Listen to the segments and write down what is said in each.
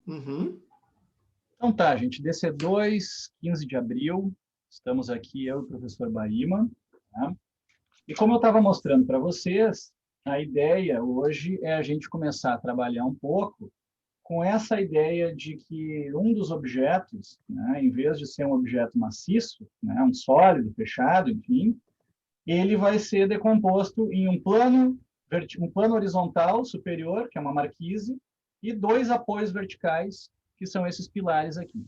Uhum. Então tá, gente, DC2, 15 de abril, estamos aqui, eu e o professor Baima, tá? E como eu estava mostrando para vocês, a ideia hoje é a gente começar a trabalhar um pouco com essa ideia de que um dos objetos, né, em vez de ser um objeto maciço, né, um sólido, fechado, enfim, ele vai ser decomposto em um plano horizontal superior, que é uma marquise, e dois apoios verticais, que são esses pilares aqui.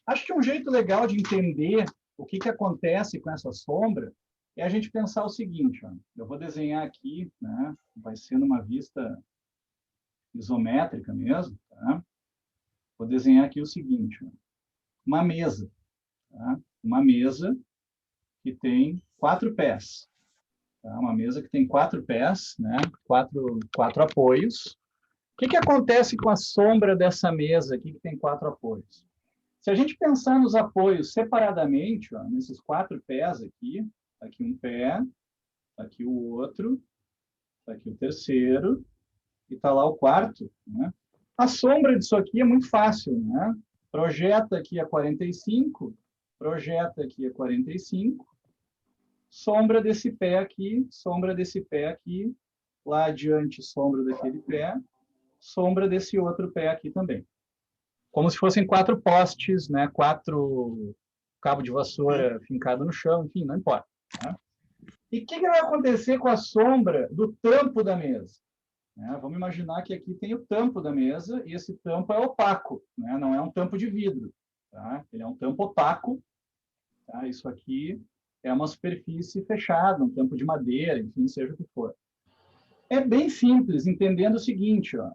Acho que um jeito legal de entender o que acontece com essa sombra é a gente pensar o seguinte, ó, eu vou desenhar aqui, né, vai ser numa vista isométrica mesmo, tá? Vou desenhar aqui o seguinte, ó, uma mesa, tá? Uma mesa que tem 4 pés, tá? Uma mesa que tem 4 pés, né? Quatro apoios. O que acontece com a sombra dessa mesa aqui que tem 4 apoios? Se a gente pensar nos apoios separadamente, ó, nesses 4 pés aqui um pé, aqui o outro, aqui o terceiro, e está lá o quarto, né? A sombra disso aqui é muito fácil, né? Projeta aqui a 45, projeta aqui a 45, sombra desse pé aqui, lá adiante sombra daquele pé, sombra desse outro pé aqui também. Como se fossem 4 postes, né? 4 cabo de vassoura fincado no chão, enfim, não importa. Né? E o que vai acontecer com a sombra do tampo da mesa? Vamos imaginar que aqui tem o tampo da mesa e esse tampo é opaco, né? Não é um tampo de vidro. Tá? Ele é um tampo opaco. Tá? Isso aqui é uma superfície fechada, um tampo de madeira, enfim, seja o que for. É bem simples, entendendo o seguinte, ó.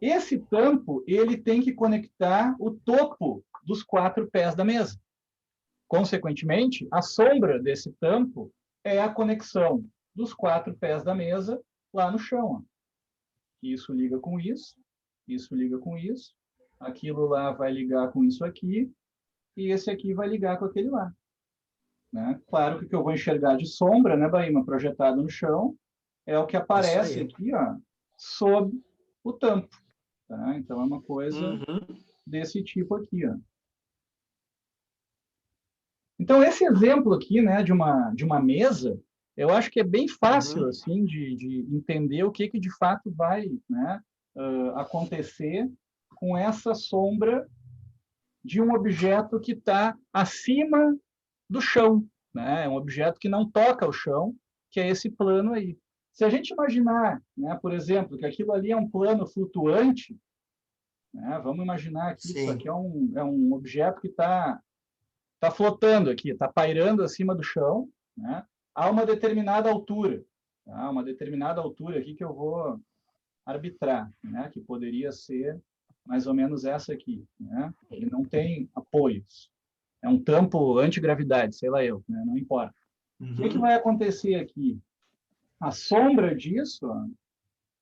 Esse tampo ele tem que conectar o topo dos 4 pés da mesa. Consequentemente, a sombra desse tampo é a conexão dos 4 pés da mesa lá no chão. Ó. Isso liga com isso liga com isso, aquilo lá vai ligar com isso aqui, e esse aqui vai ligar com aquele lá. Né? Claro que o que eu vou enxergar de sombra, né, Baima, projetado no chão, é o que aparece aqui, ó, sob o tampo. Tá? Então, é uma coisa desse tipo aqui. Ó. Então, esse exemplo aqui, né, de uma mesa, eu acho que é bem fácil assim de entender o que de fato vai, né, acontecer com essa sombra de um objeto que está acima do chão, né? É um objeto que não toca o chão, que é esse plano aí. Se a gente imaginar, né, por exemplo, que aquilo ali é um plano flutuante, né, vamos imaginar que isso aqui é um objeto que está flotando aqui, está pairando acima do chão, né, a uma determinada altura. Tá? Uma determinada altura aqui que eu vou arbitrar, né, que poderia ser mais ou menos essa aqui. Né? Ele não tem apoios. É um tampo antigravidade, sei lá eu, né? Não importa. O que vai acontecer aqui? A sombra disso ó,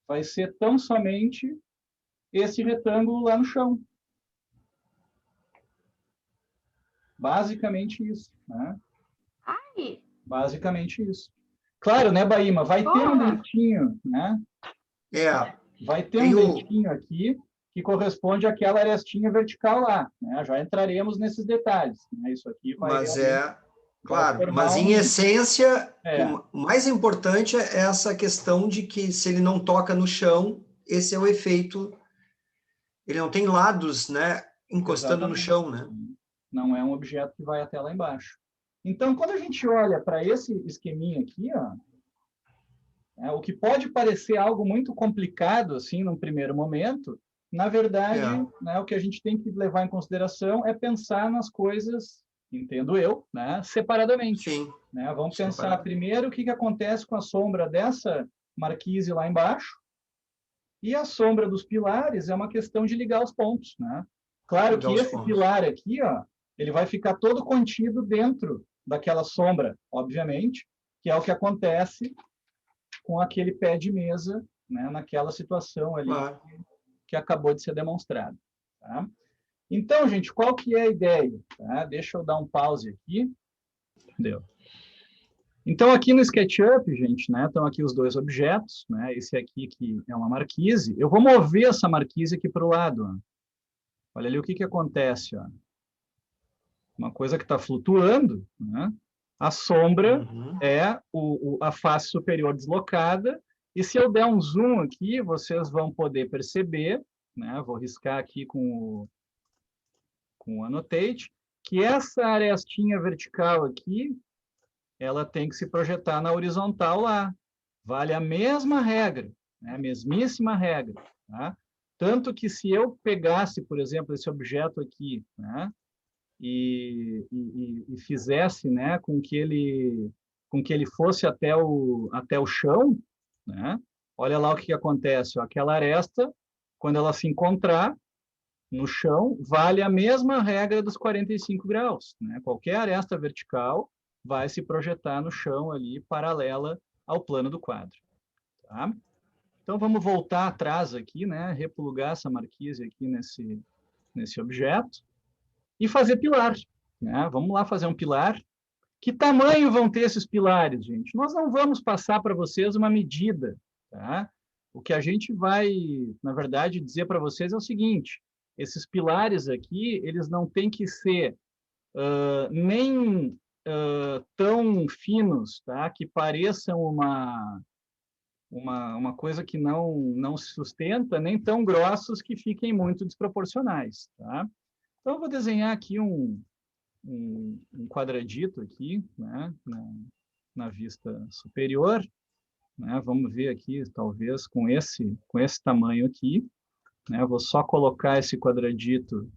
vai ser tão somente esse retângulo lá no chão. Basicamente isso. Né? Ai. Basicamente isso. Claro, né, Baima? Vai ter um dentinho, né? Vai ter um dentinho aqui que corresponde àquela arestinha vertical lá. Né? Já entraremos nesses detalhes. Né? Isso aqui vai Claro, mas em essência, o mais importante é essa questão de que se ele não toca no chão, esse é o efeito, ele não tem lados, né, encostando no chão, né? Não é um objeto que vai até lá embaixo. Então, quando a gente olha para esse esqueminha aqui, ó, o que pode parecer algo muito complicado, assim, num primeiro momento, na verdade, né, o que a gente tem que levar em consideração é pensar nas coisas, entendo eu, né, separadamente. Sim. Né? Vamos pensar primeiro o que acontece com a sombra dessa marquise lá embaixo, e a sombra dos pilares é uma questão de ligar os pontos. Né? Claro que esse pilar aqui, ó, ele vai ficar todo contido dentro daquela sombra, obviamente, que é o que acontece com aquele pé de mesa, né, naquela situação ali que acabou de ser demonstrado. Tá? Então, gente, qual que é a ideia? Tá? Deixa eu dar um pause aqui. Deu. Então, aqui no SketchUp, gente, né, estão aqui os dois objetos, né, esse aqui que é uma marquise. Eu vou mover essa marquise aqui para o lado. Ó. Olha ali o que acontece, ó. Uma coisa que está flutuando, né? A sombra é a face superior deslocada, e se eu der um zoom aqui, vocês vão poder perceber, né? Vou riscar aqui com o Annotate, que essa arestinha vertical aqui, ela tem que se projetar na horizontal lá. Vale a mesma regra, né? A mesmíssima regra, tá? Tanto que se eu pegasse, por exemplo, esse objeto aqui, né? E fizesse, né, com que ele fosse até o chão, né? Olha lá o que acontece, ó. Aquela aresta, quando ela se encontrar no chão, vale a mesma regra dos 45 graus, né? Qualquer aresta vertical vai se projetar no chão ali, paralela ao plano do quadro, tá? Então, vamos voltar atrás aqui, né? Replugar essa marquise aqui nesse objeto e fazer pilar, né? Vamos lá fazer um pilar. Que tamanho vão ter esses pilares, gente? Nós não vamos passar para vocês uma medida, tá? O que a gente vai, na verdade, dizer para vocês é o seguinte: esses pilares aqui, eles não têm que ser nem tão finos, tá? Que pareçam uma coisa que não se sustenta, nem tão grossos que fiquem muito desproporcionais, tá? Então, eu vou desenhar aqui um quadradito aqui, né, na vista superior, né? Vamos ver aqui, talvez, com esse tamanho aqui, né? Eu vou só colocar esse quadradito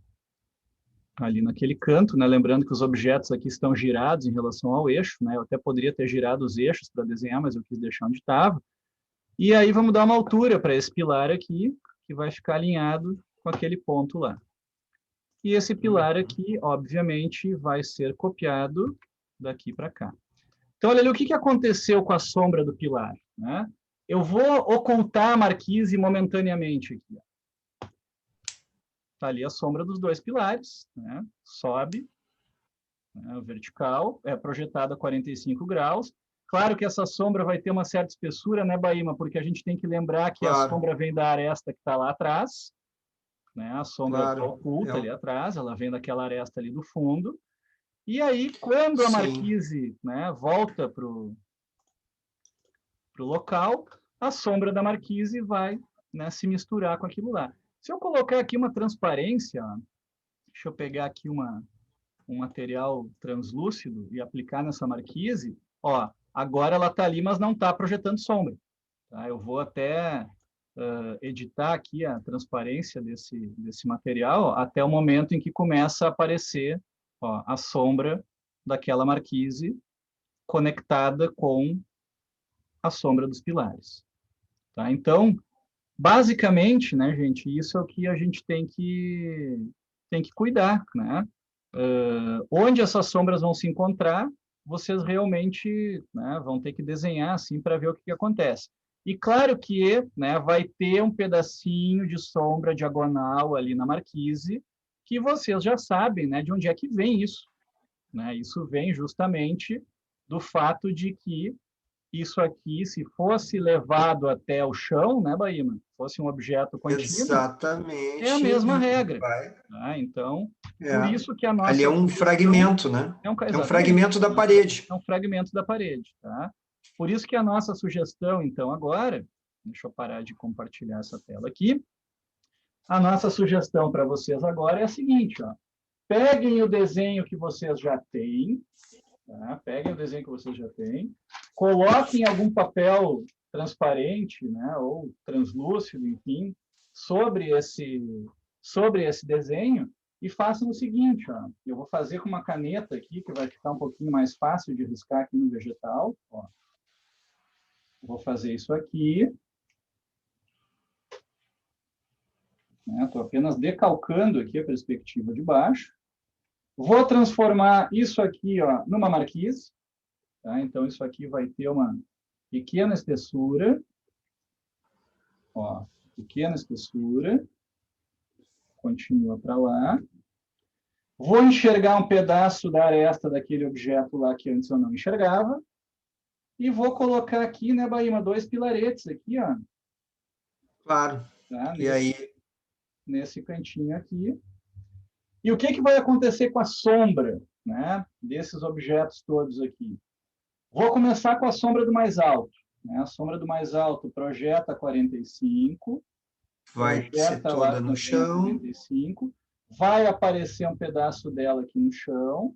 ali naquele canto, né? Lembrando que os objetos aqui estão girados em relação ao eixo, né? Eu até poderia ter girado os eixos para desenhar, mas eu quis deixar onde estava. E aí vamos dar uma altura para esse pilar aqui, que vai ficar alinhado com aquele ponto lá. E esse pilar aqui, obviamente, vai ser copiado daqui para cá. Então, olha ali o que aconteceu com a sombra do pilar, né? Eu vou ocultar a marquise momentaneamente aqui. Está ali a sombra dos dois pilares, né? Sobe, né? Vertical, é projetada a 45 graus. Claro que essa sombra vai ter uma certa espessura, né, Baíma? Porque a gente tem que lembrar que a sombra vem da aresta que está lá atrás, né? A sombra está oculta ali atrás, ela vem daquela aresta ali do fundo. E aí, quando a marquise, né, volta para o local, a sombra da marquise vai, né, se misturar com aquilo lá. Se eu colocar aqui uma transparência, deixa eu pegar aqui um material translúcido e aplicar nessa marquise, ó, agora ela está ali, mas não está projetando sombra. Tá? Eu vou até editar aqui a transparência desse material, ó, até o momento em que começa a aparecer, ó, a sombra daquela marquise conectada com a sombra dos pilares. Tá? Então, basicamente, né, gente, isso é o que a gente tem que cuidar, né? Onde essas sombras vão se encontrar, vocês realmente, né, vão ter que desenhar assim para ver o que acontece. E claro que, né, vai ter um pedacinho de sombra diagonal ali na marquise, que vocês já sabem, né, de onde é que vem isso, né? Isso vem justamente do fato de que isso aqui, se fosse levado até o chão, né, Baíma? Fosse um objeto contínuo, exatamente, é a mesma regra. Tá? Então, por isso que a nossa... Ali é um fragmento, né? É um fragmento da parede. É um fragmento da parede, tá? Por isso que a nossa sugestão, então, agora... Deixa eu parar de compartilhar essa tela aqui. A nossa sugestão para vocês agora é a seguinte, ó. Peguem o desenho que vocês já têm, tá? Peguem o desenho que vocês já têm, coloquem algum papel transparente, né, ou translúcido, enfim, sobre esse desenho e façam o seguinte, ó, eu vou fazer com uma caneta aqui, que vai ficar um pouquinho mais fácil de riscar aqui no vegetal. Ó. Vou fazer isso aqui. Estou apenas decalcando aqui a perspectiva de baixo. Vou transformar isso aqui, ó, numa marquise. Tá? Então, isso aqui vai ter uma pequena espessura. Ó, pequena espessura. Continua para lá. Vou enxergar um pedaço da aresta daquele objeto lá que antes eu não enxergava. E vou colocar aqui, né, Baíma, 2 pilaretes aqui, ó. Claro. Tá? E aí? Nesse cantinho aqui. E o que vai acontecer com a sombra, né, desses objetos todos aqui? Vou começar com a sombra do mais alto. Né? A sombra do mais alto projeta 45, Vai ser projeta lá toda no também a chão. 45, vai aparecer um pedaço dela aqui no chão.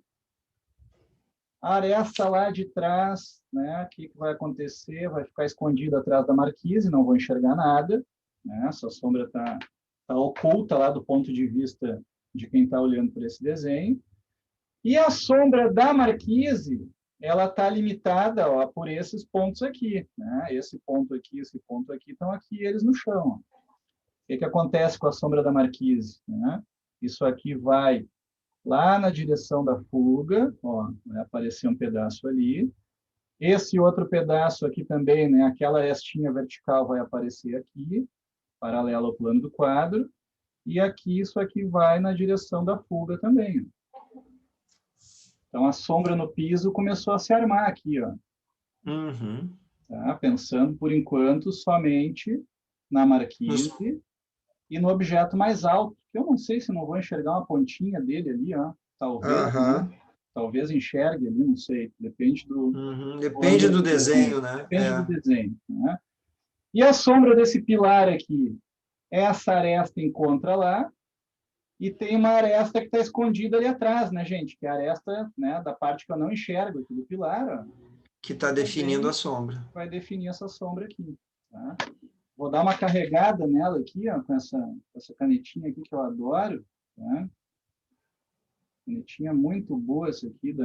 A aresta lá de trás, né, o que vai acontecer? Vai ficar escondida atrás da marquise, não vou enxergar nada. Né? Essa sombra está oculta lá do ponto de vista de quem está olhando para esse desenho. E a sombra da marquise, ela está limitada, ó, por esses pontos aqui. Né? Esse ponto aqui estão aqui eles no chão. O que acontece com a sombra da marquise? Né? Isso aqui vai lá na direção da fuga, ó, vai aparecer um pedaço ali. Esse outro pedaço aqui também, né, aquela arestinha vertical vai aparecer aqui, paralelo ao plano do quadro. E aqui, isso aqui vai na direção da fuga também. Então, a sombra no piso começou a se armar aqui, ó. Uhum. Tá? Pensando, por enquanto, somente na marquise e no objeto mais alto, que eu não sei se não vou enxergar uma pontinha dele ali, ó. Talvez, né? Talvez enxergue ali, não sei. Depende do... Depende do desenho, né? Depende do desenho. Né? E a sombra desse pilar aqui, essa aresta encontra lá, e tem uma aresta que está escondida ali atrás, né, gente? Que é a aresta, né, da parte que eu não enxergo aqui do pilar, ó, que está definindo a sombra. Vai definir essa sombra aqui. Tá? Vou dar uma carregada nela aqui, ó, com essa canetinha aqui que eu adoro. Tá? Canetinha muito boa essa aqui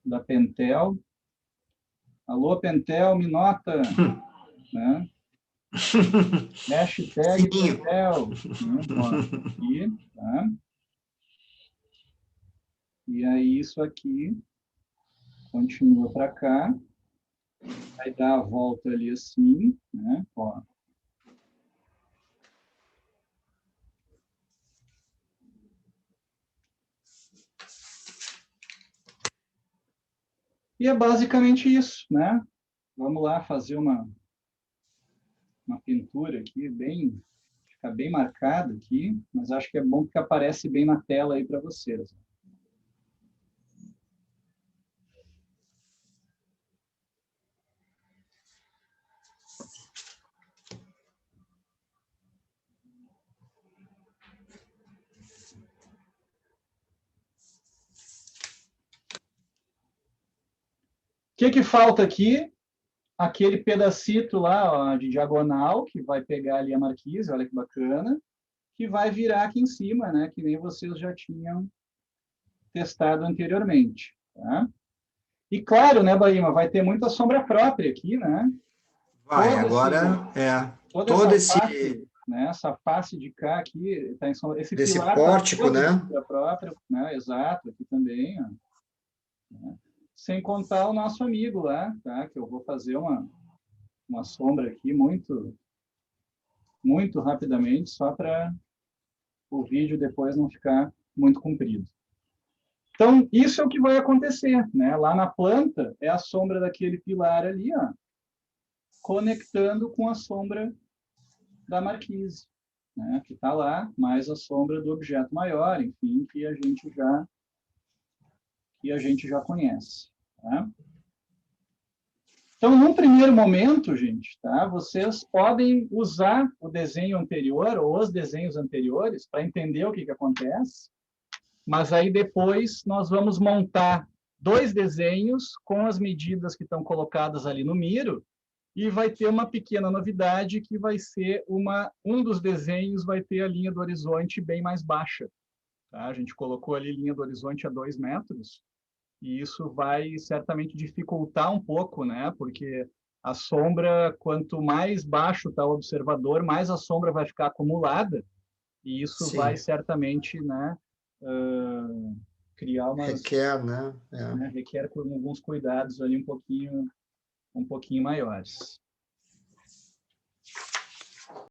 da Pentel. Alô, Pentel, me nota. Né? Hashtag Pentel. Né? Ó, aqui, tá? E aí isso aqui continua para cá. Vai dar a volta ali assim, né? Ó. E é basicamente isso, né? Vamos lá fazer uma pintura aqui, fica bem marcada aqui, mas acho que é bom porque aparece bem na tela aí para vocês. O que falta aqui? Aquele pedacito lá, ó, de diagonal, que vai pegar ali a marquise, olha que bacana, que vai virar aqui em cima, né? Que nem vocês já tinham testado anteriormente. Tá? E claro, né, Baíma, vai ter muita sombra própria aqui, né? Vai, agora toda essa face, né, essa face de cá aqui, está em sombra. Esse desse pilar pórtico, tá né? sombra própria, né? Exato, aqui também, ó. Né? Sem contar o nosso amigo lá, tá? Que eu vou fazer uma sombra aqui muito rapidamente, só para o vídeo depois não ficar muito comprido. Então, isso é o que vai acontecer, né? Lá na planta, é a sombra daquele pilar ali, ó, conectando com a sombra da marquise, né? Que está lá, mais a sombra do objeto maior, enfim, que a gente já conhece. Tá? Então, num primeiro momento, gente, tá? Vocês podem usar o desenho anterior ou os desenhos anteriores para entender o que acontece, mas aí depois nós vamos montar 2 desenhos com as medidas que estão colocadas ali no Miro e vai ter uma pequena novidade que vai ser um dos desenhos vai ter a linha do horizonte bem mais baixa. Tá? A gente colocou ali linha do horizonte a 2 metros, e isso vai certamente dificultar um pouco, né? Porque a sombra, quanto mais baixo está o observador, mais a sombra vai ficar acumulada, e isso Sim. vai certamente, né, criar requer, né? Requer alguns cuidados ali um pouquinho maiores.